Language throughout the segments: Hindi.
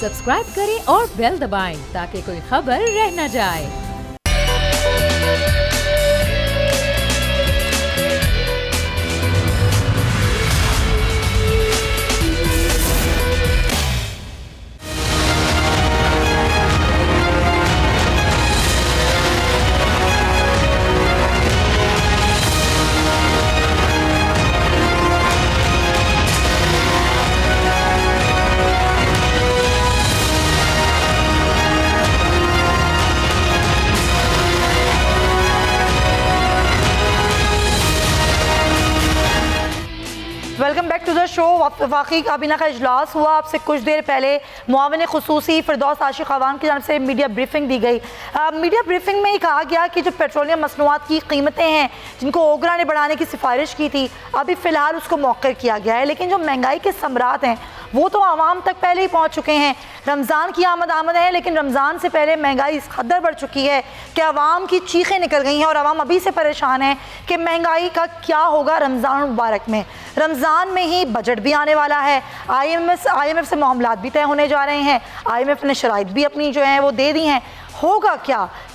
सब्सक्राइब करें और बेल दबाएं ताकि कोई खबर रह न जाए। Welcome back to the show. वाकई काबीना का इजलास हुआ। आपसे कुछ देर पहले मुआविन खुसूसी फिरदौस आशिक अवान की जानब से मीडिया ब्रीफिंग दी गई। मीडिया ब्रीफिंग में ये कहा गया कि जो पेट्रोलियम मसनूआत की कीमतें हैं जिनको ओगरा ने बढ़ाने की सिफारिश की थी, अभी फ़िलहाल उसको मौक़िर किया गया है, लेकिन जो महंगाई के समरात हैं वो तो आवाम तक पहले ही पहुँच चुके हैं। रमज़ान की आमद है, लेकिन रमज़ान से पहले महंगाई इस कदर बढ़ चुकी है कि आवाम की चीखें निकल गई हैं और आवाम अभी से परेशान है कि महंगाई का क्या होगा रमज़ान मुबारक में। रमज़ान में ही बजट भी आने वाला है, IMF से मामलात भी तय होने जा रहे हैं, IMF ने शराइत भी अपनी जो है वो दे दी हैं। होगा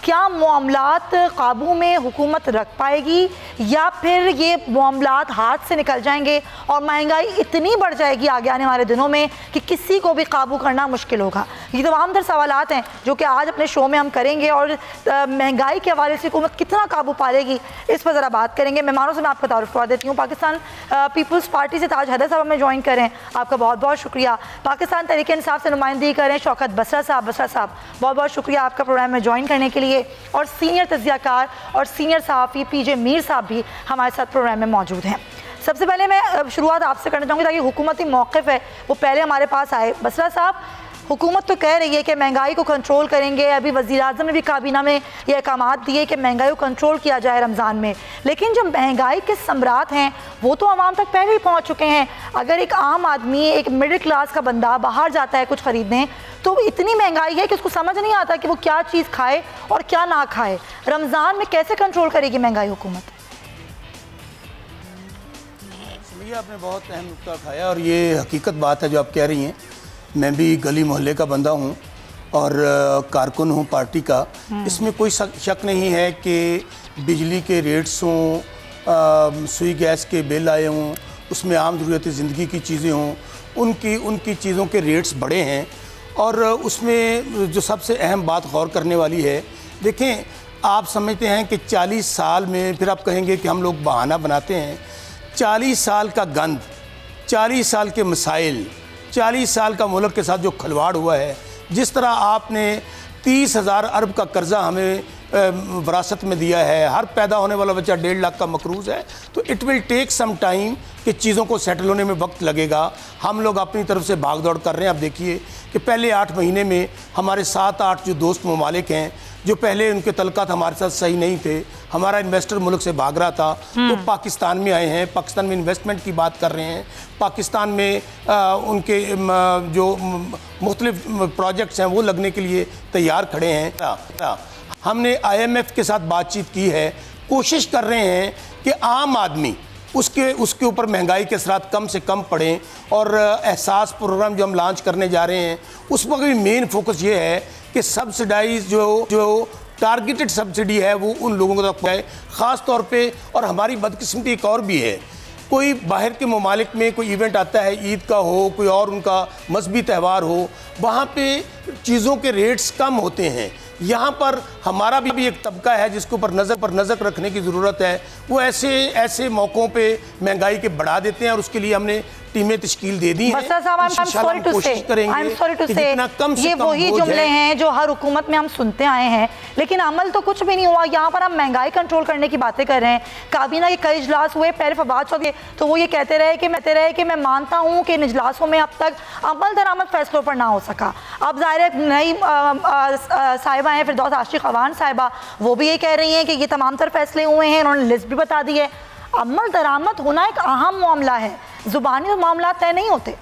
क्या मामलात काबू में हुकूमत रख पाएगी या फिर ये मामलात हाथ से निकल जाएंगे और महंगाई इतनी बढ़ जाएगी आगे आने वाले दिनों में कि किसी को भी काबू करना मुश्किल होगा। ये तमाम तर सवालात हैं जो कि आज अपने शो में हम करेंगे और महंगाई के हवाले से हुकूमत कितना काबू पालेगी इस पर ज़रा बात करेंगे। मेहमानों से मैं आपका तारुफ करवा देती हूँ। पाकिस्तान पीपल्स पार्टी से ताज हैदर साहब हमें ज्वाइन करें, आपका बहुत बहुत शुक्रिया। पाकिस्तान तहरीक इंसाफ से नुमाइंदगी करें शौकत बसरा साहब बहुत बहुत शुक्रिया आपका प्रोग्राम में ज्वाइन करने के लिए। और सीनियर तज्ज़ियाकार और सीनियर सहाफ़ी PJ मीर साहब भी हमारे साथ प्रोग्राम में मौजूद हैं। सबसे पहले मैं शुरुआत आपसे करना चाहूँगी ताकि हुकूमती मौक़िफ़ है वो पहले हमारे पास आए। बसरा साहब, हुकूमत तो कह रही है कि महंगाई को कंट्रोल करेंगे, अभी वज़ीर-ए-आज़म ने भी काबीना में ये अहकामात दिए कि महंगाई को कंट्रोल किया जाए रमज़ान में, लेकिन जो महंगाई के समरात हैं वो तो आवाम तक पहले ही पहुँच चुके हैं। अगर एक आम आदमी, एक मिडिल क्लास का बंदा बाहर जाता है कुछ ख़रीदने तो इतनी महंगाई है कि उसको समझ नहीं आता कि वो क्या चीज़ खाए और क्या ना खाए। रमज़ान में कैसे कंट्रोल करेगी महंगाई हुकूमत? आपने बहुत अहम नुक्ता उठाया और ये हकीकत बात है जो आप कह रही हैं। मैं भी गली मोहल्ले का बंदा हूँ और कारकुन हूँ पार्टी का। इसमें कोई शक नहीं है कि बिजली के रेट्स हों, सुई गैस के बिल आए हों, उसमें आम ज़रूरत ज़िंदगी की चीज़ें हों, उनकी चीज़ों के रेट्स बढ़े हैं। और उसमें जो सबसे अहम बात गौर करने वाली है, देखें आप समझते हैं कि 40 साल में, फिर आप कहेंगे कि हम लोग बहाना बनाते हैं, 40 साल का गंद, 40 साल के मसाइल, 40 साल का मुल्क के साथ जो खिलवाड़ हुआ है, जिस तरह आपने 30,000 अरब का कर्जा हमें विरासत में दिया है, हर पैदा होने वाला बच्चा 1.5 लाख का मकरूज़ है, तो it will take some time कि चीज़ों को सेटल होने में वक्त लगेगा। हम लोग अपनी तरफ से भाग दौड़ कर रहे हैं। आप देखिए कि पहले 8 महीने में हमारे 7-8 जो दोस्त ममालिक हैं जो पहले उनके तल्लुकात हमारे साथ सही नहीं थे, हमारा इन्वेस्टर मुल्क से भाग रहा था, तो पाकिस्तान में आए हैं, पाकिस्तान में इन्वेस्टमेंट की बात कर रहे हैं, पाकिस्तान में उनके जो मुख्तलिफ प्रोजेक्ट्स हैं वो लगने के लिए तैयार खड़े हैं। हमने IMF के साथ बातचीत की है, कोशिश कर रहे हैं कि आम आदमी उसके ऊपर महंगाई के असरात कम से कम पड़ें। और एहसास प्रोग्राम जो हम लॉन्च करने जा रहे हैं उस पर भी मेन फोकस ये है कि सब्सिडाइज जो टारगेटेड सब्सिडी है वो उन लोगों तक पहुँचे ख़ास तौर पे। और हमारी बदकिस्मती एक और भी है, कोई बाहर के ममालिक में कोई इवेंट आता है, ईद का हो, कोई और उनका मजहबी त्यौहार हो, वहाँ पे चीज़ों के रेट्स कम होते हैं। यहाँ पर हमारा भी एक तबका है जिसके ऊपर नज़र रखने की ज़रूरत है। वो ऐसे मौक़ों पे महंगाई के बढ़ा देते हैं और उसके लिए हमने टीमें तश्कील दे दी हैं। कोशिश करेंगे। ये वही जुमले हैं जो हर हुकूमत में हम सुनते आए हैं, लेकिन अमल तो कुछ भी नहीं हुआ। यहाँ पर हम महंगाई कंट्रोल करने की बातें कर रहे हैं। काबीना के कई इजलास हुए, पहले फवाद चौधरी तो वो ये कहते रहे कि मैं मानता हूँ कि इन इजलासों में अब तक अमल दरामद फैसलों पर ना हो सका। अब ज़ाहिर नई साहिबा हैं फिरदौस आशिक अवान साहिबा, वो भी ये कह रही हैं कि ये तमाम तर फैसले हुए हैं, उन्होंने लिस्ट भी बता दी है। अमल दरामद होना एक अहम मामला है, जुबानी मामला तय नहीं होते।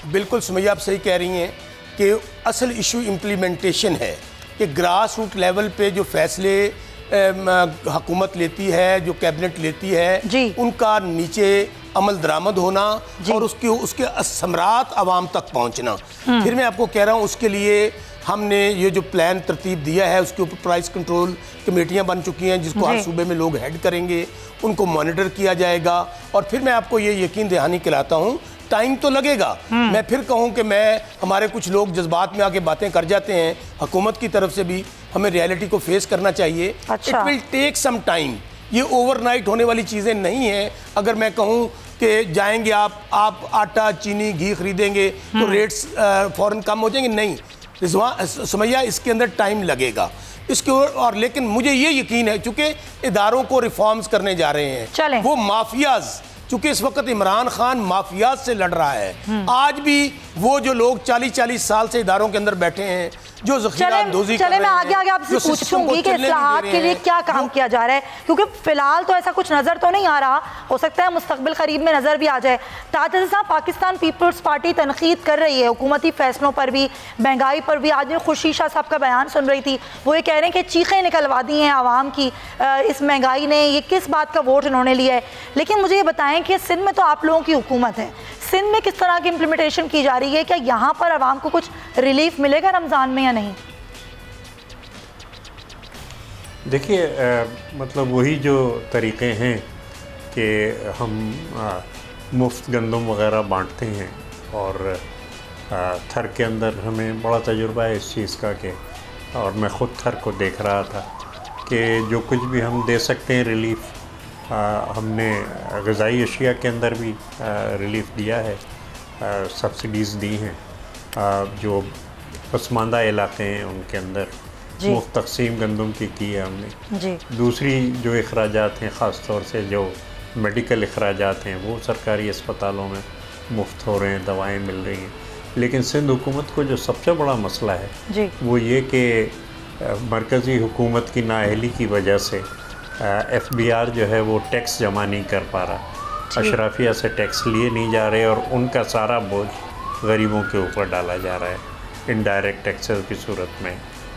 बिल्कुल सुमैया, आप सही कह रही हैं कि असल इशू इम्प्लीमेंटेशन है कि ग्रास रूट लेवल पे जो फैसले हुकूमत लेती है, जो कैबिनेट लेती है, उनका नीचे अमल दरामद होना और उसके असमरात आवाम तक पहुँचना। फिर मैं आपको कह रहा हूँ उसके लिए हमने ये जो प्लान तरतीब दिया है उसके ऊपर प्राइस कंट्रोल कमेटियां बन चुकी हैं जिसको हर सूबे में लोग हेड करेंगे, उनको मॉनिटर किया जाएगा। और फिर मैं आपको ये यकीन दहानी दिलाता हूँ टाइम तो लगेगा। मैं फिर कहूँ कि हमारे कुछ लोग जज्बात में आके बातें कर जाते हैं, हुकूमत की तरफ से भी हमें रियलिटी को फेस करना चाहिए। It will take some time, ये ओवरनाइट होने वाली चीज़ें नहीं हैं। अगर मैं कहूँ कि जाएंगे आप आटा चीनी घी खरीदेंगे तो रेट्स फ़ौरन कम हो जाएंगे, नहीं सुमैया, इसके अंदर टाइम लगेगा इसके। और लेकिन मुझे ये यकीन है चूँकि इदारों को रिफॉर्म्स करने जा रहे हैं, वो माफियाज, चूँकि इस वक्त इमरान खान माफियाज से लड़ रहा है। आज भी वो जो लोग 40-40 साल से इदारों के अंदर बैठे हैं जो ज़ख़ीराअंदोज़ी कर रहे हैं, मैं आगे आपसे पूछूंगी कि इस्लाहात के लिए क्या काम किया जा रहा है, क्योंकि फिलहाल तो ऐसा कुछ नज़र तो नहीं आ रहा, हो सकता है मुस्तक़बिल करीब में नज़र भी आ जाए। ताजर साहब, पाकिस्तान पीपल्स पार्टी तनकीद कर रही है हुकूमती फैसलों पर भी, महंगाई पर भी। आज मैं खुर्शीद शाह साहब का बयान सुन रही थी, वो ये कह रहे हैं कि चीखें निकलवा दी हैं आवाम की इस महंगाई ने, ये किस बात का वोट इन्होंने लिया है। लेकिन मुझे ये बताएं कि सिंध में तो आप लोगों की हुकूमत है, सिंध में किस तरह की इम्प्लीमेंटेशन की जा रही है? क्या यहाँ पर आवाम को कुछ रिलीफ मिलेगा रमज़ान में या नहीं? देखिए, मतलब वही जो तरीक़े हैं कि हम मुफ्त गंदम वग़ैरह बांटते हैं, और थर के अंदर हमें बड़ा तजुर्बा है इस चीज़ का कि, और मैं ख़ुद थर को देख रहा था कि जो कुछ भी हम दे सकते हैं रिलीफ़, हमने ग़िज़ाई अशिया के अंदर भी रिलीफ़ दिया है, सब्सिडीज़ दी हैं। जो पसमानदा इलाक़े हैं उनके अंदर मुफ्त तक़सीम गंदम की है हमने। दूसरी जो अखराजात हैं, ख़ास तौर से जो मेडिकल अखराजात हैं, वो सरकारी अस्पतालों में मुफ्त हो रहे हैं, दवाएं मिल रही हैं। लेकिन सिंध हुकूमत को जो सबसे बड़ा मसला है वो ये कि मरकज़ी हुकूमत की नाअहली की वजह से FBR जो है वो टैक्स जमा नहीं कर पा रहा, अशराफिया से टैक्स लिए नहीं जा रहे, और उनका सारा बोझ गरीबों के ऊपर डाला जा रहा है इनडायरेक्ट टैक्सेस की सूरत में,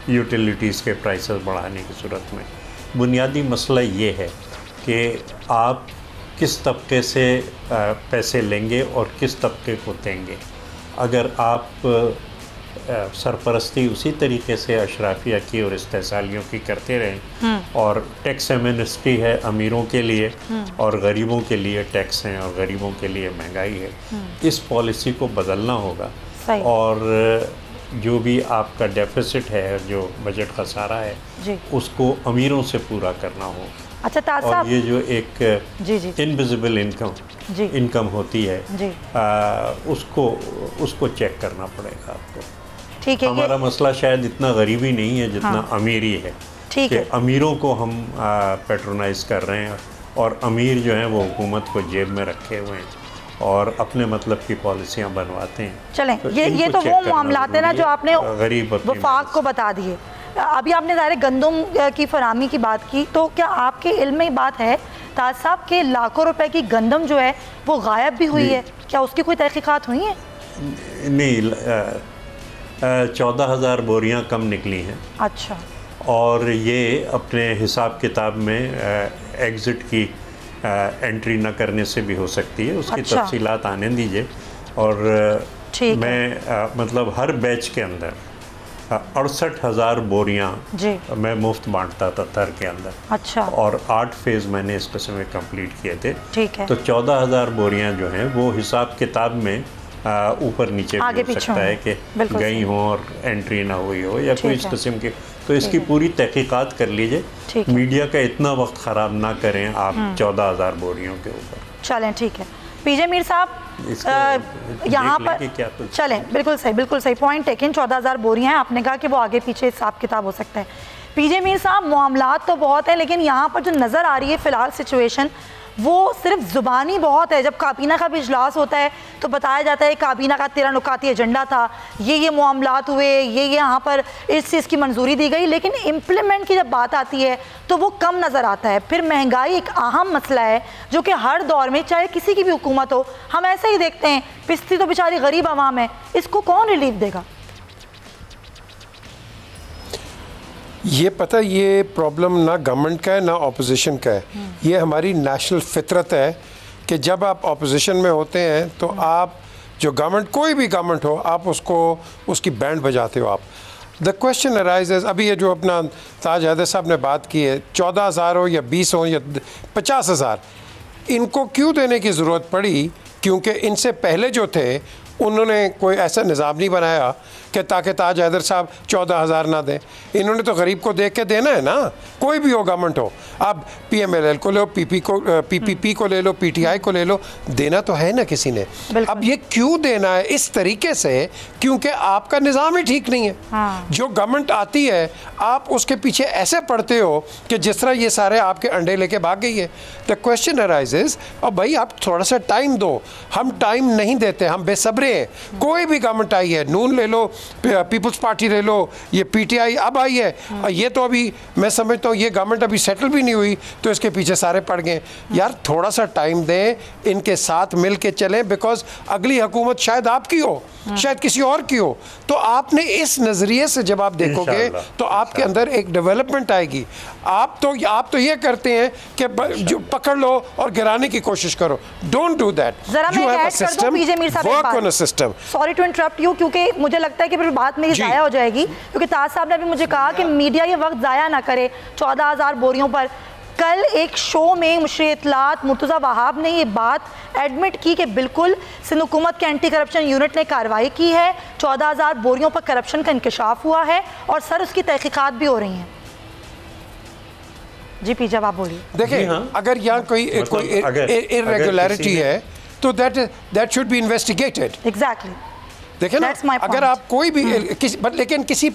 यूटिलिटीज़ के प्राइसेस बढ़ाने की सूरत में। बुनियादी मसला ये है कि आप किस तबके से पैसे लेंगे और किस तबके को देंगे। अगर आप सरपरस्ती उसी तरीके से अशराफिया की और इस्तेसालियों की करते रहें, और टैक्स एमनेस्टी है अमीरों के लिए और गरीबों के लिए टैक्स हैं और गरीबों के लिए महंगाई है, इस पॉलिसी को बदलना होगा। और जो भी आपका डेफिसिट है, जो बजट खसारा है, उसको अमीरों से पूरा करना होगा। अच्छा, और ये जो एक इनविजिबल इनकम होती है, उसको चेक करना पड़ेगा आपको। ठीक है, हमारा मसला शायद इतना गरीबी नहीं है जितना अमीरी है। ठीक है, अमीरों को हम पेट्रोनाइज कर रहे हैं, और अमीर जो हैं वो हुकूमत को जेब में रखे हुए हैं और अपने मतलब की पॉलिसियाँ बनवाते हैं। चलें, तो ये तो वो मामलात है ना जो आपने गरीब वफाक को बता दिए। अभी आपने ज़ाहिर गंदम की फराहमी की बात की, तो क्या आपके इल्म में बात है ताज साहब के लाखों रुपए की गंदम जो है वो गायब भी हुई है? क्या उसकी कोई तहकीकात हुई है? नहीं, 14,000 बोरियां कम निकली हैं। अच्छा। और ये अपने हिसाब किताब में एग्ज़िट की एंट्री न करने से भी हो सकती है, उसकी तफसीलात आने दीजिए। और मैं मतलब हर बैच के अंदर 68,000 बोरियां मैं मुफ्त बांटता था थर के अंदर। अच्छा। और 8 फेज़ मैंने इस किस्म में कंप्लीट किए थे। ठीक है। तो 14,000 बोरियां जो हैं वो हिसाब किताब में ऊपर नीचे भी हो सकता है कि गई हो और एंट्री ना हुई हो या कोई इस किस्म की, तो इसकी पूरी तहकीकात कर लीजिए। मीडिया का इतना वक्त ख़राब ना करें आप 14,000 बोरियों के ऊपर। चलें, ठीक है। पीजे मीर साहब, यहाँ पर चलें, बिल्कुल सही पॉइंट टेकन। 14,000 बोरियां हैं, आपने कहा कि वो आगे पीछे हिसाब किताब हो सकता है। पीजे मीर साहब, मामलात तो बहुत है, लेकिन यहाँ पर जो नज़र आ रही है फ़िलहाल सिचुएशन, वो सिर्फ ज़ुबानी बहुत है। जब काबीना का भी इजलास होता है तो बताया जाता है काबीना का 13 नुकाती एजेंडा था, ये मामलात हुए, ये यहाँ पर इस चीज़ की मंजूरी दी गई, लेकिन इम्प्लीमेंट की जब बात आती है तो वो कम नज़र आता है। फिर महंगाई एक अहम मसला है जो कि हर दौर में, चाहे किसी की भी हुकूमत हो, हम ऐसे ही देखते हैं। पिस्ती तो बेचारी गरीब आवाम है, इसको कौन रिलीफ देगा? ये पता, ये प्रॉब्लम ना गवर्नमेंट का है ना ऑपोजिशन का है, ये हमारी नेशनल फितरत है कि जब आप अपोजिशन में होते हैं तो आप जो गवर्नमेंट, कोई भी गवर्नमेंट हो, आप उसको उसकी बैंड बजाते हो आप। द क्वेश्चन अराइजेज, अभी ये जो अपना ताज हैदर साहब ने बात की है, 14,000 हो या 20 हो या 50,000, इनको क्यों देने की ज़रूरत पड़ी? क्योंकि इनसे पहले जो थे उन्होंने कोई ऐसा निज़ाम नहीं बनाया कि ताकि ताज हैदर साहब 14,000 ना दें। इन्होंने तो गरीब को देख के देना है ना, कोई भी हो गवर्नमेंट हो। आप PMLL को लो, PPP को ले लो, PTI को ले लो, देना तो है ना किसी ने। अब ये क्यों देना है इस तरीके से? क्योंकि आपका निज़ाम ही ठीक नहीं है। हाँ। जो गवर्नमेंट आती है आप उसके पीछे ऐसे पड़ते हो कि जिस तरह ये सारे आपके अंडे लेके भाग गई है। द क्वेश्चन अराइजेज, अब भाई आप थोड़ा सा टाइम दो। हम टाइम नहीं देते, हम बेसब्रे हैं। कोई भी गवर्नमेंट आई है, नून ले लो, पीपल्स पार्टी ले लो, ये PTI अब आई है, ये तो अभी मैं समझता हूँ ये गवर्नमेंट अभी सेटल भी नहीं हुई तो इसके पीछे सारे पड़ गए। यार थोड़ा सा टाइम दें, इनके साथ मिल के चलें, बिकॉज अगली हुकूमत शायद आपकी हो, शायद किसी और की हो। तो आपने इस नज़रिए से जब आप देखोगे तो आपके अंदर एक डेवलपमेंट आएगी। आप तो ये करते हैं कि जो पकड़ लो और गिराने की कोशिश करो। Don't do that. You have a system, work on a system. Sorry to interrupt you, क्योंकि मुझे लगता है कि फिर बात मेरी ज़ाया हो जाएगी, क्योंकि ताज साहब ने भी मुझे कहा कि मीडिया ये वक्त ज़ाया ना करे 14,000 बोरियों पर। कल एक शो में मुशर्री इत्तलात मुर्तज़ा वहाब ने ये बात एडमिट की कि बिल्कुल सिंध हुकूमत के एंटी करप्शन यूनिट ने कार्रवाई की है, 14,000 बोरियों पर करप्शन का इंकशाफ हुआ है और सर उसकी तहकीकात भी हो रही हैं। जी पी जब आप बोलिए। देखिए अगर यहाँ कोई इर्रेगुलरिटी है तो that should be investigated. Exactly. देखें ना, अगर आप कोई भी लेकिन किसी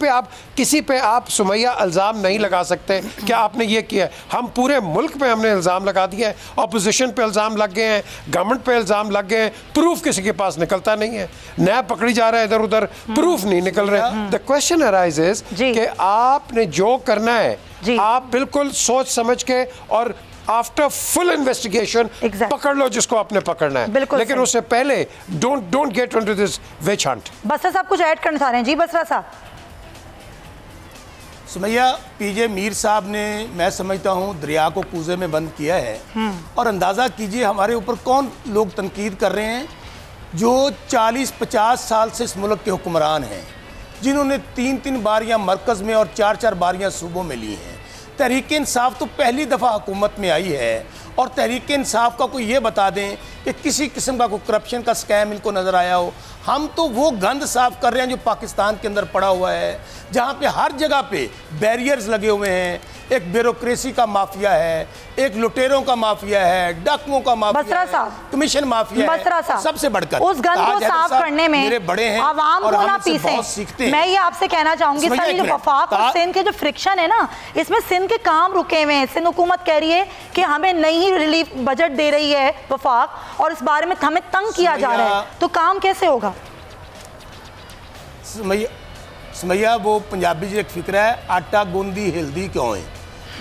पे आप सुमैया इल्ज़ाम नहीं लगा सकते कि आपने ये किया। हम पूरे मुल्क पे हमने इल्ज़ाम लगा दिया है, अपोजिशन पे इल्ज़ाम लग गए हैं, गवर्नमेंट पे इल्ज़ाम लग गए हैं, प्रूफ किसी के पास निकलता नहीं है, नया पकड़ी जा रहा है इधर उधर, प्रूफ नहीं निकल रहे। द क्वेश्चन अराइजेज कि आपने जो करना है आप बिल्कुल सोच समझ के और आफ्टर फुल इन्वेस्टिगेशन पकड़ लो जिसको आपने पकड़ना है, लेकिन उससे पहले don't get into this witch hunt. Basra साहब कुछ ऐड करना चाह रहे हैं? जी बसरा साहब। सुमैया, PJ मीर साहब ने, मैं समझता हूँ, दरिया को कूजे में बंद किया है। और अंदाज़ा कीजिए हमारे ऊपर कौन लोग तनकीद कर रहे हैं जो 40-50 साल से इस मुल्क के हुक्मरान हैं, जिन्होंने 3-3 बारियाँ मरकज़ में और 4-4 बारियाँ सूबों में ली हैं। तहरीक इंसाफ तो पहली दफ़ा हुकूमत में आई है और तहरीक इंसाफ का कोई ये बता दें कि किसी किस्म का कोई करप्शन का स्कैम इनको नज़र आया हो। हम तो वो गंद साफ कर रहे हैं जो पाकिस्तान के अंदर पड़ा हुआ है, जहाँ पे हर जगह पे बैरियर्स लगे हुए हैं। एक ब्यूरोक्रेसी का माफिया है, एक लुटेरों का माफिया है, डाकुओं का माफिया है, कमीशन माफिया है। सबसे बढ़कर उस गंद को साफ करने में मेरे बड़े हैं आवाम को ना पीसे। मैं ये आपसे कहना चाहूंगी सर, ये जो वफाक और सिंध के जो फ्रिक्शन है ना, इसमें सिंध के काम रुके हुए हैं। सिंध हुकूमत कह रही है कि हमें नई रिलीफ बजट दे रही है वफाक, और इस बारे में हमें तंग किया जा रहा है, तो काम कैसे होगा? सुमैया, वो पंजाबी जी एक फिक्र है, आटा गूंदी हिल्दी क्यों है।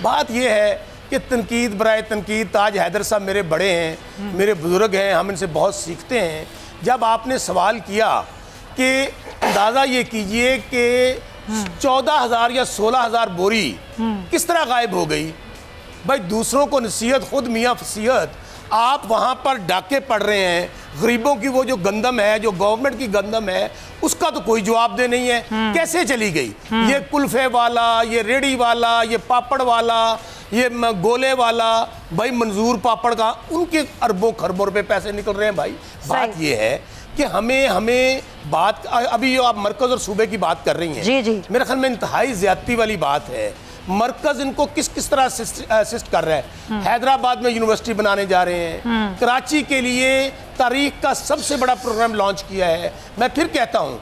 बात यह है कि तनकीद बराए तनकीद, ताज हैदर साहब मेरे बड़े हैं, मेरे बुजुर्ग हैं, हम इनसे बहुत सीखते हैं। जब आपने सवाल किया कि अंदाज़ा ये कीजिए कि 14,000 या 16,000 बोरी किस तरह गायब हो गई। भाई दूसरों को नसीहत, खुद मियाँ फसीहत। आप वहाँ पर डाके पड़ रहे हैं, गरीबों की वो जो गंदम है, जो गवर्नमेंट की गंदम है, उसका तो कोई जवाबदेह नहीं है। कैसे चली गई ये कुल्फे वाला, ये रेडी वाला, ये पापड़ वाला, ये गोले वाला, भाई मंजूर पापड़ का उनके अरबों खरबों रुपए पैसे निकल रहे हैं। भाई बात ये है कि हमें बात, अभी आप मरकज और सूबे की बात कर रही हैं, जी जी, मेरे ख्याल में इंतहाई ज्यादती वाली बात है। मरकज इनको किस तरह असिस्ट कर रहा है। हैदराबाद में यूनिवर्सिटी बनाने जा रहे हैं, कराची के लिए तारीख का सबसे बड़ा प्रोग्राम लॉन्च किया है। मैं फिर कहता हूँ,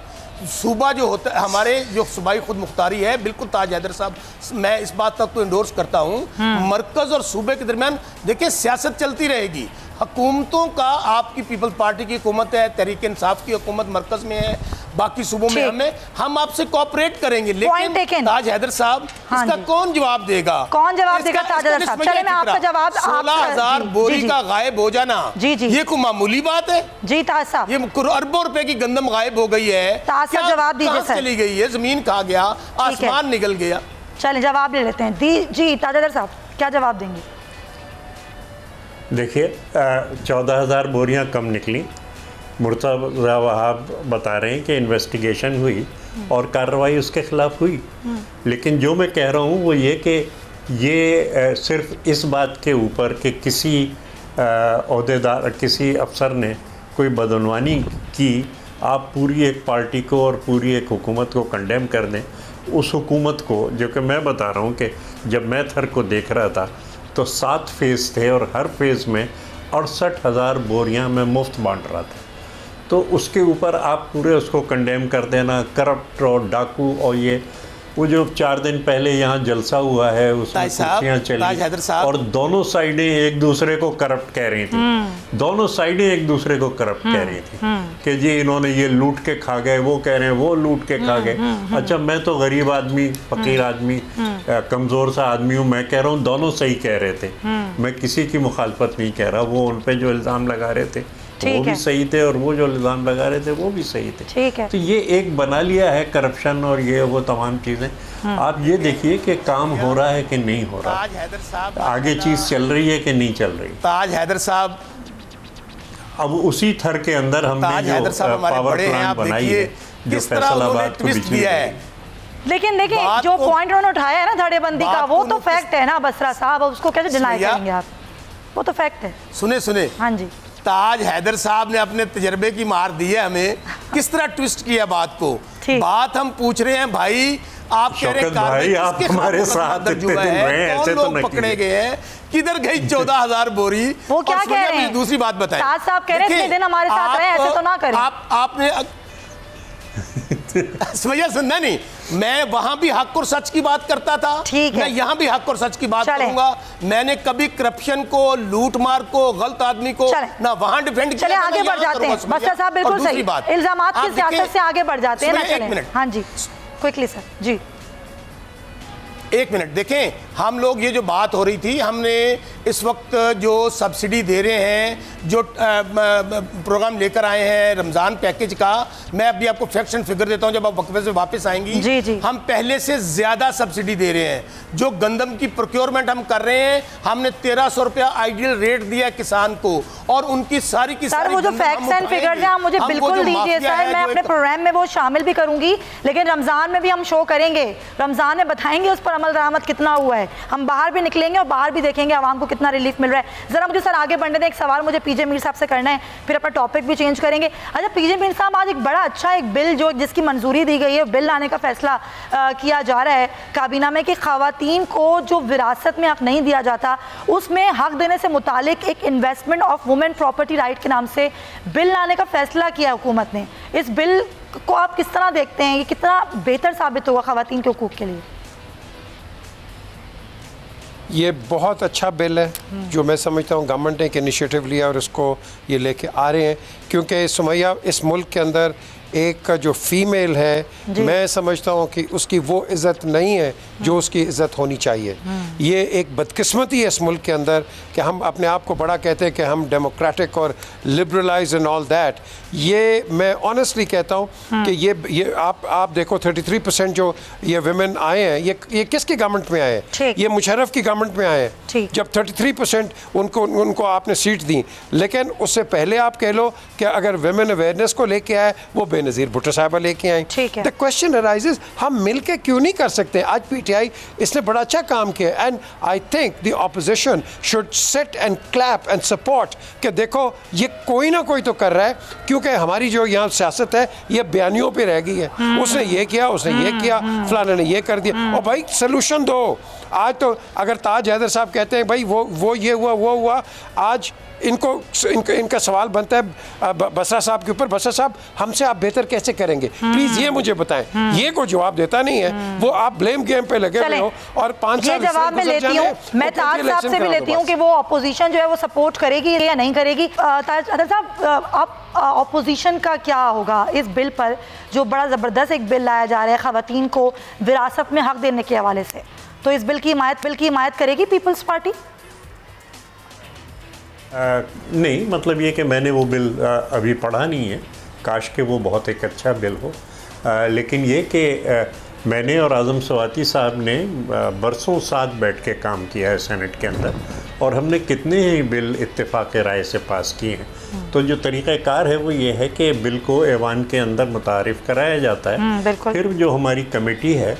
सूबा जो होता है, हमारे जो सूबाई खुद मुख्तारी है, बिल्कुल ताज हैदर साहब, मैं इस बात तक तो इंडोर्स करता हूँ। मरकज और सूबे के दरमियान देखिए सियासत चलती रहेगी। हुकूमतों का, आपकी पीपल्स पार्टी की हुकूमत है, तहरीक इंसाफ की हुकूमत मरकज में है, बाकी सूबों में हम आपसे कोऑपरेट करेंगे, लेकिन ताज हैदर साहब इसका कौन जवाब देगा? कौन जवाब देगा ताज हैदर साहब? चलिए मैं आपका जवाब, 16,000 बोरी का गायब हो जाना, जी जी, ये कोई मामूली बात है? जी ताज साहब, ये अरबों रुपए की गंदम गायब हो गई है। ताज साहब जवाब दीजिए सर। चली गई है, जमीन खा गया, आसमान निकल गया। चलिए जवाब ले लेते हैं। जी ताज हैदर साहब क्या जवाब देंगे? देखिए 14,000 बोरियां कम निकली। मुर्तज़ा वहाब बता रहे हैं कि इन्वेस्टिगेशन हुई और कार्रवाई उसके ख़िलाफ़ हुई, लेकिन जो मैं कह रहा हूँ वो ये कि ये सिर्फ इस बात के ऊपर कि किसी ओहदेदार किसी अफसर ने कोई बदनवानी की, आप पूरी एक पार्टी को और पूरी एक हुकूमत को कंडेम कर दें। उस हुकूमत को, जो कि मैं बता रहा हूँ कि जब मैं थर को देख रहा था तो 7 फेज़ थे और हर फेज़ में 68,000 बोरियां मैं मुफ्त बांट रहा था, तो उसके ऊपर आप पूरे उसको कंडेम कर देना, करप्ट और डाकू। और ये वो जो 4 दिन पहले यहाँ जलसा हुआ है उसमें कुर्सियाँ चली और दोनों साइडें एक दूसरे को करप्ट कह रही थी, दोनों साइडें एक दूसरे को करप्ट कह रही थी कि जी इन्होंने ये लूट के खा गए, वो कह रहे हैं वो लूट के खा गए। अच्छा, मैं तो गरीब आदमी, फकीर आदमी, कमज़ोर सा आदमी हूँ, मैं कह रहा हूँ दोनों सही कह रहे थे, मैं किसी की मुखालफत नहीं कह रहा। वो उन पर जो इल्ज़ाम लगा रहे थे वो भी सही थे और वो जो इल्ज़ाम लगा रहे थे वो भी सही थे। ठीक है। तो ये एक बना लिया है करप्शन और ये वो तमाम चीज़ें। आप ये देखिए कि काम हो रहा है कि नहीं हो रहा, ताज हैदर साहब आगे चीज़ चल रही है कि नहीं चल रही। ताज हैदर साहब, अब उसी थर के अंदर हमने जो पावर प्लांट बनाई है जो फैसलाबाद को बिजली दिया है। लेकिन देखिए जो पॉइंट उन्होंने उठाया है ना धड़ेबंदी का, वो तो फैक्ट है ना बसरा साहब, उसको कैसे डिनाई करेंगे आप? वो तो फैक्ट है। सुने हाँ जी, ताज हैदर साहब ने अपने तजर्बे की मार दी है हमें, किस तरह ट्विस्ट किया बात को। बात हम पूछ रहे हैं भाई, आप कह रहे हैं भाई आप हमारे साथ इतने दिन रहे, ऐसे तो पकड़े गए हैं, किधर गई 14,000 बोरी? वो क्या कह रहे हैं? दूसरी बात बताएं। ताज साहब कह रहे हैं इतने दिन हमारे साथ रहे, ऐसे तो ना करें। आपने समझिए, सुनना नहीं, मैं वहां भी हक और सच की बात करता था, मैं यहां भी हक और सच की बात करूंगा। मैंने कभी करप्शन को, लूट मार को, गलत आदमी को ना वहां डिफेंड किया। चले आगे बढ़ जाते हैं, बसरा साहब बिल्कुल सही, इल्जामात की सियासत से आगे बढ़ जाते हैं ना। चलें, हाँ जी, क्विकली सर जी। 1 मिनट देखें, हम लोग ये जो बात हो रही थी, हमने इस वक्त जो सब्सिडी दे रहे हैं, जो प्रोग्राम लेकर आए हैं रमज़ान पैकेज का, मैं अभी आपको फैक्ट एंड फिगर देता हूं, जब आप वक्फे से वापस आएंगी। जी। हम पहले से ज़्यादा सब्सिडी दे रहे हैं। जो गंदम की प्रोक्योरमेंट हम कर रहे हैं, हमने 1300 रुपया आइडियल रेट दिया किसान को, और उनकी सारी की सारी वो जो फैक्ट्स एंड फिगर्स हैं मुझे बिल्कुल दीजिए सर, मैं अपने प्रोग्राम में वो शामिल भी करूंगी, लेकिन रमज़ान में भी हम शो करेंगे, रमज़ान में बताएंगे उस पर अमल दरामद कितना हुआ है। हम बाहर भी निकलेंगे और बाहर भी देखेंगे आवाम को कितना रिलीफ मिल रहा है। जरा मुझे सर आगे बढ़ने दें, एक सवाल मुझे पीजे मीर साहब से करना है, फिर अपना टॉपिक भी चेंज करेंगे। अच्छा पीजे मीर साहब, आज एक बड़ा अच्छा एक बिल जो जिसकी मंजूरी दी गई है, बिल लाने का फैसला किया जा रहा है काबीना में कि खवातीन को जो विरासत में हक नहीं दिया जाता उसमें हक देने से मुतालिक एक investment of women property right के नाम से बिल लाने का फैसला किया हुकूमत ने। इस बिल को आप किस तरह देखते हैं, ये कितना बेहतर साबित होगा खवातीन के हुकूक के लिए? ये बहुत अच्छा बिल है जो मैं समझता हूँ गवर्नमेंट ने एक इनिशिएटिव लिया और उसको ये लेके आ रहे हैं, क्योंकि सुमैया इस मुल्क के अंदर एक जो फीमेल है, मैं समझता हूँ कि उसकी वो इज़्ज़त नहीं है जो उसकी इज़्ज़त होनी चाहिए। ये एक बदकिस्मती है इस मुल्क के अंदर कि हम अपने आप को बड़ा कहते हैं कि हम डेमोक्रेटिक और लिबरलाइज एंड ऑल दैट। ये मैं ऑनेस्टली कहता हूँ कि ये आप देखो 33% जो ये विमेन आए हैं, ये किसकी गवर्नमेंट में आए हैं? ये मुशर्रफ की गवर्नमेंट में आए हैं, जब 33% उनको आपने सीट दी। लेकिन उससे पहले आप कह लो कि अगर विमेन अवेयरनेस को लेके आए वो बेनज़ीर भुट्टो साहबा लेके आई। द क्वेश्चन अराइजेस, हम मिल के क्यों नहीं कर सकते? आज पीटीआई इसने बड़ा अच्छा काम किया, and I think the opposition should sit and clap and support कि देखो ये कोई ना कोई तो कर रहा है, क्योंकि हमारी जो यहाँ सियासत है ये बयानियों पे रह गई है। उसने ये किया, उसने ये किया, फलाने ने ये कर दिया, और भाई सलूशन दो। आज तो अगर ताज हैदर साहब कहते हैं भाई वो ये हुआ वो हुआ, आज इनका सवाल बनता है बसरा साहब के ऊपर, बसरा साहब हमसे आप बेहतर कैसे करेंगे, प्लीज ये मुझे बताएं। ये कोई जवाब देता नहीं है, वो आप ब्लेम गेम पे लगे हुए हो। और 5 साल जवाब में लेती हूँ, मैं ताज साहब से भी लेती हूँ कि वो अपोजिशन जो है वो सपोर्ट करेगी या नहीं करेगी। ताज साहब, आप अपोजिशन का क्या होगा इस बिल पर, जो बड़ा ज़बरदस्त एक बिल लाया जा रहा है खवातीन को विरासत में हक देने के हवाले से, तो इस बिल की हिमायत करेगी पीपल्स पार्टी? नहीं, मतलब ये कि मैंने वो बिल अभी पढ़ा नहीं है, काश के वो बहुत एक अच्छा बिल हो, लेकिन ये कि मैंने और आज़म स्वाति साहब ने बरसों साथ बैठ के काम किया है सेनेट के अंदर, और हमने कितने ही बिल इत्तेफाक राय से पास किए हैं। तो जो तरीक़ाकार है वो ये है कि बिल को ऐवान के अंदर मुतारिफ़ कराया जाता है, फिर जो हमारी कमेटी है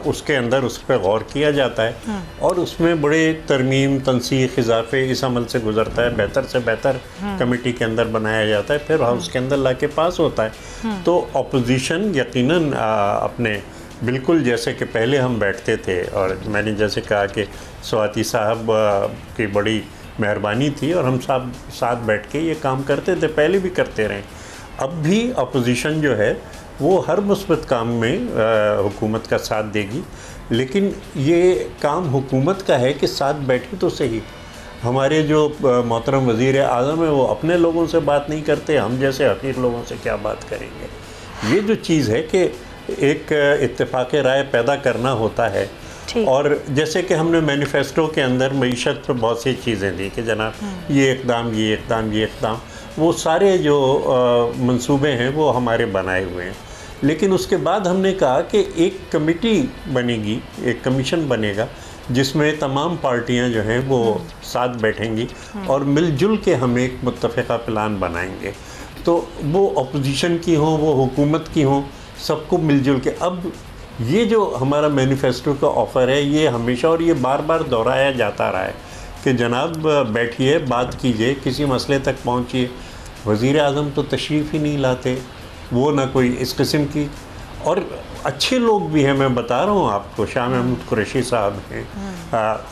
उसके अंदर उस पर गौर किया जाता है और उसमें बड़े तरमीम, तनसीख, इजाफे इस अमल से गुजरता है, बेहतर से बेहतर कमेटी के अंदर बनाया जाता है, फिर हाउस के अंदर ला के पास होता है। तो अपोजिशन यकीनन अपने बिल्कुल जैसे कि पहले हम बैठते थे और मैंने जैसे कहा कि स्वाति साहब की बड़ी मेहरबानी थी और हम सब साथ बैठ के ये काम करते थे, पहले भी करते रहे। अब भी अपोजिशन जो है वो हर मुस्बत काम में हुकूमत का साथ देगी, लेकिन ये काम हुकूमत का है कि साथ बैठे तो सही। हमारे जो मोहतरम वज़ीर आज़म है वो अपने लोगों से बात नहीं करते, हम जैसे हकीर लोगों से क्या बात करेंगे। ये जो चीज़ है कि एक इत्तेफाक राय पैदा करना होता है। और जैसे कि हमने मैनिफेस्टो के अंदर मईशत पर बहुत सी चीज़ें दी कि जनाब ये इक़दाम, ये इक़दाम, ये इक़दाम, वो सारे जो मंसूबे हैं वो हमारे बनाए हुए हैं। लेकिन उसके बाद हमने कहा कि एक कमेटी बनेगी, एक कमीशन बनेगा जिसमें तमाम पार्टियां जो हैं वो साथ बैठेंगी और मिलजुल के हम एक मुत्तफ़िक़ा प्लान बनाएंगे। तो वो अपोजिशन की हों, वो हुकूमत की हों, सबको मिलजुल के। अब ये जो हमारा मैनिफेस्टो का ऑफ़र है ये हमेशा और ये बार बार दोहराया जाता रहा है कि जनाब बैठिए, बात कीजिए, किसी मसले तक पहुँचिए। वज़ीर आज़म तो तशरीफ़ ही नहीं लाते, वो ना कोई इस किस्म की। और अच्छे लोग भी हैं, मैं बता रहा हूँ आपको, शाह महमूद कुरैशी साहब हैं,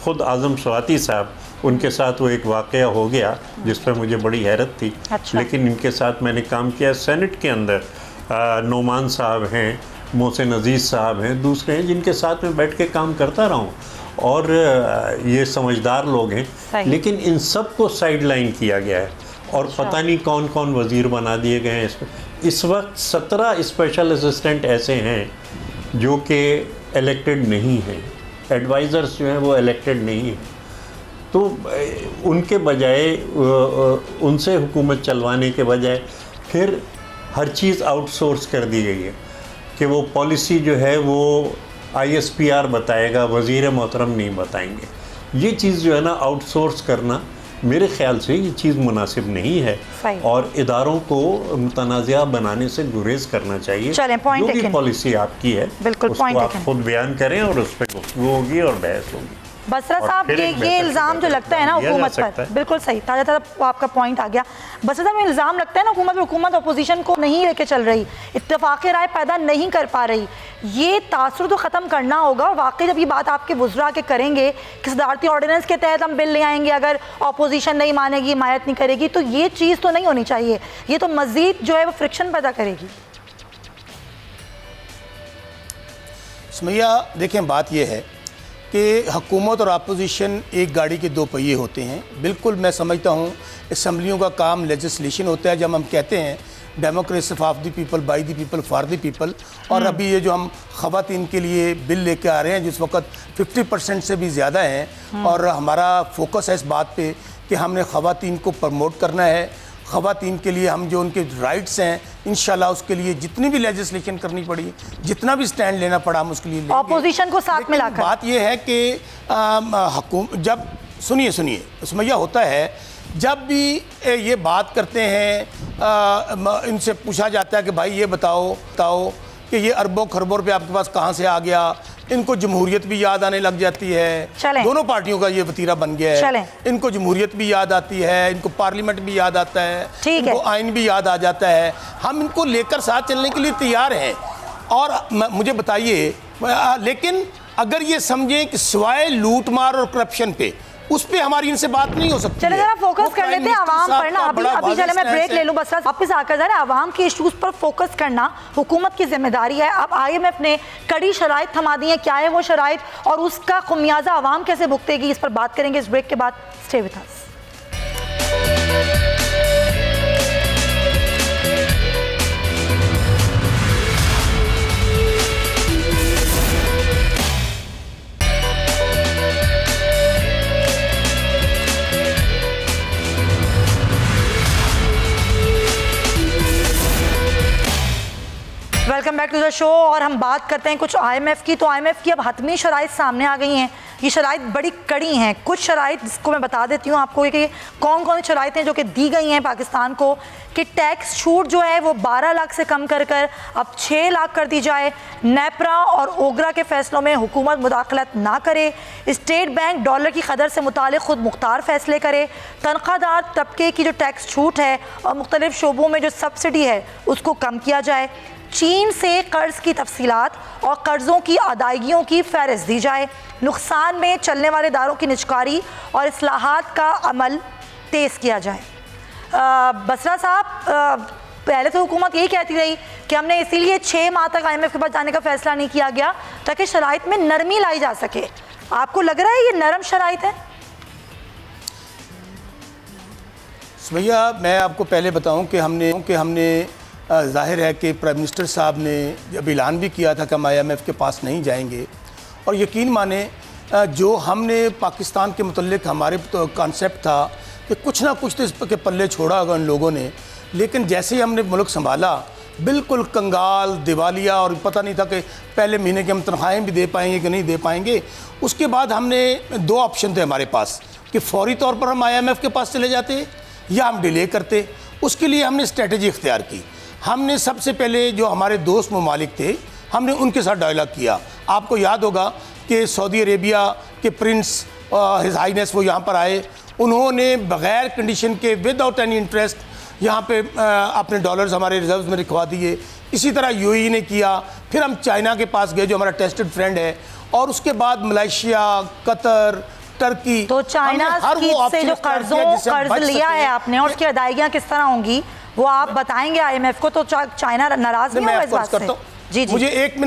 ख़ुद आज़म स्वाति साहब, उनके साथ वो एक वाक़या हो गया जिस पर मुझे बड़ी हैरत थी। लेकिन इनके साथ मैंने काम किया। सेनेट के अंदर नोमान साहब हैं, मोहसिन अजीज़ साहब हैं, दूसरे हैं जिनके साथ में बैठ के काम करता रहा हूँ और ये समझदार लोग हैं। लेकिन इन सब को साइड लाइन किया गया है और पता नहीं कौन कौन वज़ीर बना दिए गए हैं। इस वक्त 17 स्पेशल असिस्टेंट ऐसे हैं जो कि इलेक्टेड नहीं हैं, एडवाइज़र्स जो हैं वो इलेक्टेड नहीं हैं। तो उनके बजाय उनसे हुकूमत चलवाने के बजाय फिर हर चीज़ आउटसोर्स कर दी गई है कि वो पॉलिसी जो है वो ISPR बताएगा, वज़ीर मोहतरम नहीं बताएंगे। ये चीज़ जो है ना आउटसोर्स करना, मेरे ख्याल से ये चीज़ मुनासिब नहीं है और इदारों को मुतनाज़िया बनाने से गुरेज करना चाहिए। जो भी पॉलिसी आपकी है उसको आप खुद बयान करें और उस पर गुफ्तगू होगी और बहस होगी। बसरा साहब, ये इल्ज़ाम जो लगता है ना हुकूमत पर, बिल्कुल सही, ताज़ा आपका पॉइंट आ गया। बसरा साहब, इल्ज़ाम लगता है ना हुकूमत अपोजिशन को नहीं लेके चल रही, इत्तेफाक राय पैदा नहीं कर पा रही। ये तासुर तो ख़त्म करना होगा। और वाकई जब ये बात आपके वुज़रा के करेंगे कि सदारती ऑर्डिनेंस के तहत हम बिल ले आएंगे, अगर अपोजिशन नहीं मानेगी, हिमायत नहीं करेगी, तो ये चीज़ तो नहीं होनी चाहिए। ये तो मज़ीद जो है वो फ्रिक्शन पैदा करेगी। सुमैया, देखें, बात यह है कि हुकूमत और अपोजिशन एक गाड़ी के दो पहिए होते हैं। बिल्कुल मैं समझता हूँ असम्बलियों का काम लेजिस्लेशन होता है। जब हम कहते हैं democracy of the people, by the people, for the people, और अभी ये जो हम ख़वातीन के लिए बिल लेके आ रहे हैं जिस वक्त 50% से भी ज़्यादा हैं, और हमारा फोकस है इस बात पे कि हमने ख़वातीन को प्रमोट करना है। ख़वातीन के लिए हम जो उनके राइट्स हैं इंशाल्लाह उसके लिए जितनी भी लेजिस्लेशन करनी पड़ी, जितना भी स्टैंड लेना पड़ा हम उसके लिए लेंगे, ऑपोजिशन को साथ में लाकर। बात यह है कि जब सुनिए सुमैया, होता है जब भी ये बात करते हैं, इनसे पूछा जाता है कि भाई ये बताओ कि ये अरबों खरबों रुपये आपके पास कहाँ से आ गया। इनको जमहूरियत भी याद आने लग जाती है। दोनों पार्टियों का ये वतीरा बन गया है। इनको जमहूरियत भी याद आती है, इनको पार्लियामेंट भी याद आता है, इनको आइन भी याद आ जाता है। हम इनको लेकर साथ चलने के लिए तैयार हैं। और मुझे बताइए, लेकिन अगर ये समझें कि सिवाय लूट मार और करप्शन पे, उस पे हमारी इनसे बात नहीं हो सकती। चले जरा फोकस कर लेते हैं आवाम पर ना। अभी चले मैं ब्रेक ले लूं, बस वापस आकर जरा आवाम के इश्यूज पर फोकस करना हुकूमत की जिम्मेदारी है। अब IMF ने कड़ी शराइत थमा दी है, क्या है वो शराइत और उसका खुमियाजा आवाम कैसे भुगतेगी, इस पर बात करेंगे इस ब्रेक के बाद। Stay with us. Welcome back to the show. और हम बात करते हैं कुछ IMF की। तो IMF की अब हतमी शराइत सामने आ गई हैं ये शराइत बड़ी कड़ी हैं। कुछ शराइत जिसको मैं बता देती हूँ आपको कि कौन कौन सी शराइतें जो कि दी गई हैं पाकिस्तान को, कि टैक्स छूट जो है वो 12 लाख से कम कर अब 6 लाख कर दी जाए। नेपरा और ओगरा के फैसलों में हुकूमत मुदाखलत ना करे। स्टेट बैंक डॉलर की कदर से मुतालिक खुद मुख्तार फैसले करे। तनख्वाहदार तबके की जो टैक्स छूट है और मुख्तलिफ शोबों में जो सब्सिडी है उसको कम किया जाए। चीन से कर्ज की तफसीलात और कर्ज़ों की अदायगियों की फहरिस्त दी जाए। नुकसान में चलने वाले दारों की निजकारी और इस्लाहात का अमल तेज़ किया जाए। बसरा साहब, पहले तो हुकूमत यही कहती रही कि हमने इसीलिए 6 माह तक IMF के पास जाने का फैसला नहीं किया गया ताकि शराइत में नरमी लाई जा सके। आपको लग रहा है ये नरम शराइत है? भैया मैं आपको पहले बताऊं कि हमने जाहिर है कि प्राइम मिनिस्टर साहब ने जब ऐलान भी किया था कि हम IMF के पास नहीं जाएंगे, और यकीन माने जो हमने पाकिस्तान के मुतल्लिक हमारे तो कॉन्सेप्ट था कि कुछ ना कुछ तो इस के पल्ले छोड़ा होगा उन लोगों ने, लेकिन जैसे ही हमने मुल्क संभाला बिल्कुल कंगाल दिवालिया, और पता नहीं था कि पहले महीने की हम तनख्वाहें भी दे पाएंगे कि नहीं दे पाएंगे। उसके बाद हमने 2 ऑप्शन थे हमारे पास कि फौरी तौर पर हम IMF के पास चले जाते या हम डिले करते। उसके लिए हमने स्ट्रेटजी इख्तियार की। हमने सबसे पहले जो हमारे दोस्त ममालिक थे हमने उनके साथ डायलॉग किया। आपको याद होगा कि सऊदी अरेबिया के प्रिंस हिज हाईनेस वो यहाँ पर आए, उन्होंने बग़ैर कंडीशन के विदाउट एनी इंटरेस्ट यहाँ पे अपने डॉलर्स हमारे रिजर्व्स में रखवा दिए। इसी तरह UAE ने किया। फिर हम चाइना के पास गए जो हमारा टेस्टेड फ्रेंड है, और उसके बाद मलेशिया, कतर, टर्की। तो चाइना से जो कर्ज लिया है आपने और उसकी अदायगियाँ किस तरह होंगी वो आप बताएंगे IMF को, तो चाइना नाराज नहीं होगा इस बात से? जी जी, मुझे एक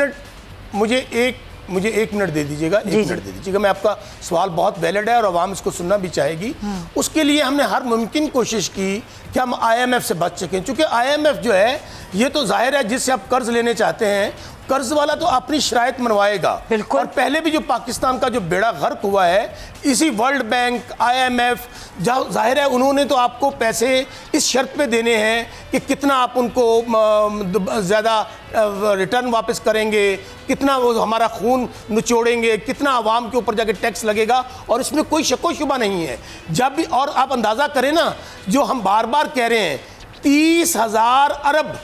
मिनट दे दीजिएगा, एक मिनट दे दीजिएगा। मैं आपका सवाल बहुत वैलिड है और आवाम इसको सुनना भी चाहेगी। उसके लिए हमने हर मुमकिन कोशिश की कि हम IMF से बच सकें, क्योंकि IMF जो है ये तो जाहिर है जिससे आप कर्ज लेने चाहते हैं, कर्ज वाला तो अपनी शराइत मनवाएगा। और पहले भी जो पाकिस्तान का जो बेड़ा गर्क हुआ है इसी वर्ल्ड बैंक, IMF, जाहिर है उन्होंने तो आपको पैसे इस शर्त पे देने हैं कि कितना आप उनको ज़्यादा रिटर्न वापस करेंगे, कितना वो हमारा खून निचोड़ेंगे, कितना आवाम के ऊपर जाके टैक्स लगेगा, और इसमें कोई शक व शुबा नहीं है। जब भी, और आप अंदाज़ा करें ना, जो हम बार बार कह रहे हैं 30,000 अरब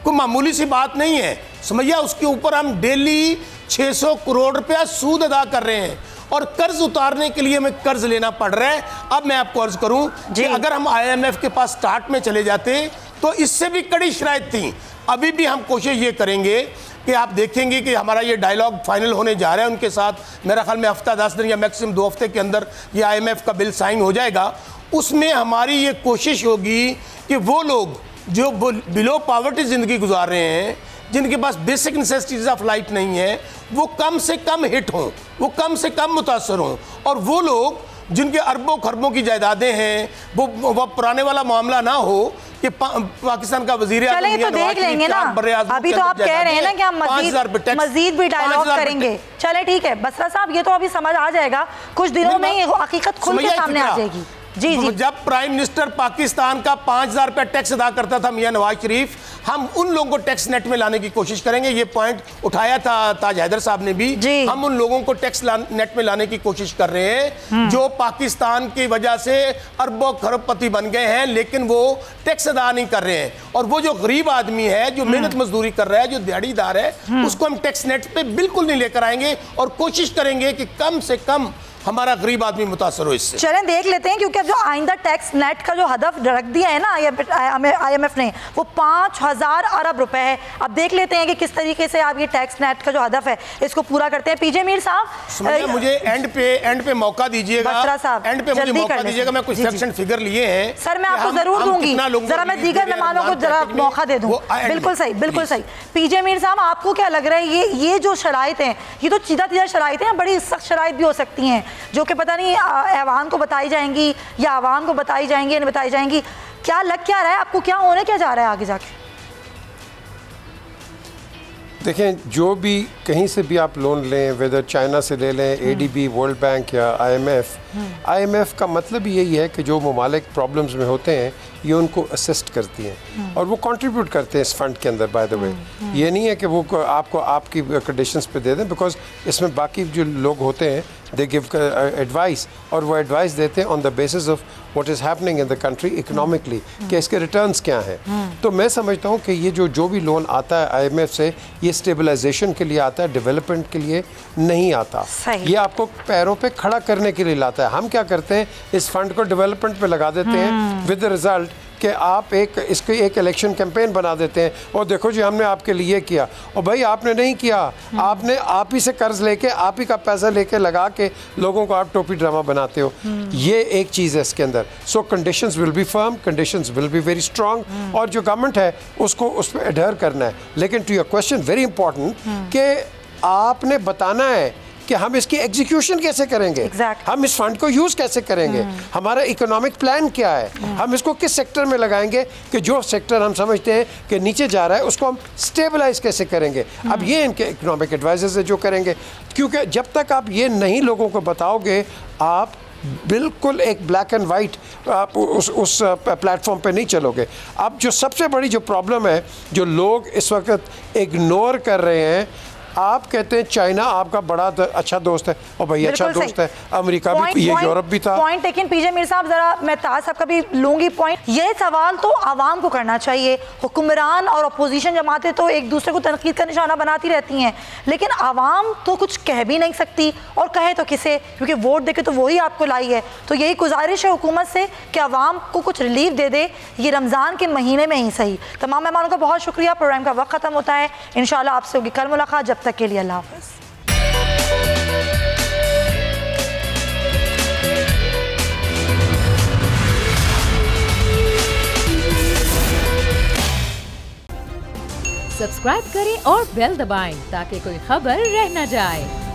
कोई मामूली सी बात नहीं है, समझिए। उसके ऊपर हम डेली 600 करोड़ रुपया सूद अदा कर रहे हैं, और कर्ज उतारने के लिए हमें कर्ज लेना पड़ रहा है। अब मैं आपको अर्ज करूं कि अगर हम IMF के पास स्टार्ट में चले जाते तो इससे भी कड़ी शराइत थी। अभी भी हम कोशिश ये करेंगे कि आप देखेंगे कि हमारा ये डायलॉग फाइनल होने जा रहा है उनके साथ। मेरा ख्याल में हफ्ता 10 दिन या मैक्सिमम 2 हफ्ते के अंदर ये IMF का बिल साइन हो जाएगा। उसमें हमारी ये कोशिश होगी कि वो लोग जो बिलो पॉवर्टी ज़िंदगी गुजार रहे हैं, जिनके पास बेसिक नेसेसिटीज़ ऑफ लाइफ नहीं है, वो कम से कम हिट हों, वो कम से कम मुतासर हों। और वो लोग जिनके अरबों खरबों की जायदादें हैं, वो पुराने वाला मामला ना हो कि पाकिस्तान का वज़ीर आज़म तो देख लेंगे ना। अभी तो आप कह रहे हैं ना कि हम मजीद भी डायलॉग करेंगे। चले ठीक है बसरा साहब, ये तो अभी समझ आ जाएगा, कुछ दिनों में हकीकत खुल के सामने आ जाएगी। जी जी, जब प्राइम मिनिस्टर पाकिस्तान का 5,000 रुपया टैक्स अदा करता था मियां नवाज शरीफ, हम उन लोगों को टैक्स नेट में लाने की कोशिश करेंगे। ये पॉइंट उठाया था ताज हैदर साहब ने भी। हम उन लोगों को टैक्स नेट में लाने की कोशिश कर रहे हैं जो पाकिस्तान की वजह से अरबों खरबपति बन गए हैं, लेकिन वो टैक्स अदा नहीं कर रहे हैं। और वो जो गरीब आदमी है, जो मेहनत मजदूरी कर रहा है, जो दिहाड़ीदार है, उसको हम टैक्स नेट पे बिल्कुल नहीं लेकर आएंगे, और कोशिश करेंगे कि कम से कम हमारा गरीब आदमी मुतासर हो इससे। चलें देख लेते हैं, क्योंकि अब जो आइंदा टैक्स नेट का जो हदफ रख दिया है ना IMF ने, वो 5,000 अरब रुपए है। अब देख लेते हैं कि किस तरीके से आप ये टैक्स नेट का जो हदफ है इसको पूरा करते हैं। पीजे मीर साहब, मुझे एंड पे मौका दीजिएगा, एंड पे मुझे मौका दीजिएगा। मैं कुछ सेक्शन फिगर लिए हैं सर, मैं आपको जरूर दूंगी, जरा मैं दीगर मेहमानों को जरा मौका दे दूं। बिल्कुल सही, बिल्कुल सही। पीजे मीर साहब, आपको क्या लग रहा है ये जो शराइत हैं, ये तो सीधा शराइत हैं, बड़ी सख्त शराइत भी हो सकती हैं जो कि पता नहीं ऐवान को बताई जाएंगी या आवाम को बताई जाएंगी या नहीं बताई जाएंगी। क्या लग क्या रहा है आपको, क्या होने क्या जा रहा है आगे जाके? देखें, जो भी कहीं से भी आप लोन लें, वेदर चाइना से ले लें, ADB, वर्ल्ड बैंक या IMF का मतलब यही है कि जो ममालिक प्रॉब्लम्स में होते हैं ये उनको असिस्ट करती हैं और वो कंट्रीब्यूट करते हैं इस फंड के अंदर। बाय द वे ये नहीं है कि वो आपको आपकी कंडीशंस पे दे दें, बिकॉज इसमें बाकी जो लोग होते हैं दे गिव एडवाइस, और वो एडवाइस देते हैं on the basis of what is happening in the country economically, कि इसके रिटर्न्स क्या हैं। तो मैं समझता हूँ कि ये जो भी लोन आता है IMF से, ये स्टेबलाइजेशन के लिए आता है, डेवलपमेंट के लिए नहीं आता। ये आपको पैरों पे खड़ा करने के लिए लाता है। हम क्या करते हैं, इस फंड को डेवलपमेंट पे लगा देते हैं विद द रिजल्ट कि आप इसको एक इलेक्शन कैंपेन बना देते हैं, और देखो जी हमने आपके लिए किया, और भाई आपने नहीं किया, आपने आप ही से कर्ज लेके, आप ही का पैसा लेके लगा के लोगों को आप टोपी ड्रामा बनाते हो। ये एक चीज़ है इसके अंदर। So conditions will be firm, conditions will be very strong, और जो गवर्नमेंट है उसको उस पर एडहर करना है। लेकिन to your question, very important कि आपने बताना है कि हम इसकी एग्जीक्यूशन कैसे करेंगे, हम इस फंड को यूज़ कैसे करेंगे, हमारा इकोनॉमिक प्लान क्या है, हम इसको किस सेक्टर में लगाएंगे, कि जो सेक्टर हम समझते हैं कि नीचे जा रहा है उसको हम स्टेबलाइज कैसे करेंगे। अब ये इनके इकोनॉमिक एडवाइजर्स जो करेंगे, क्योंकि जब तक आप ये नहीं लोगों को बताओगे, आप बिल्कुल एक ब्लैक एंड वाइट आप उस प्लेटफॉर्म पे नहीं चलोगे। अब जो सबसे बड़ी जो प्रॉब्लम है, जो लोग इस वक्त इग्नोर कर रहे हैं, आप कहते हैं चाइना आपका बड़ा अच्छा दोस्त है, और भाई अच्छा दोस्त है, अमेरिका भी, ये यूरोप भी था। पॉइंट लेकिन पीजे मीर साहब, जरा मैं ताज साहब का भी लूंगी पॉइंट। ये सवाल तो आवाम को करना चाहिए। हुक्मरान और अपोजिशन जमातें तो एक दूसरे को तनकीद का निशाना बनाती रहती हैं, लेकिन आवाम तो कुछ कह भी नहीं सकती, और कहे तो किसे, क्योंकि वोट देके तो वही आपको लाई है। तो यही गुजारिश है हुकूमत से कि आवाम को कुछ रिलीफ दे दे, ये रमज़ान के महीने में ही सही। तमाम मेहमानों का बहुत शुक्रिया। प्रोग्राम का वक्त ख़त्म होता है, इंशाल्लाह आपसे होगी कल मुलाकात। जब तक के लिए अल्लाह हाफ़िज़। सब्सक्राइब करें और बेल दबाएं ताकि कोई खबर रह न जाए।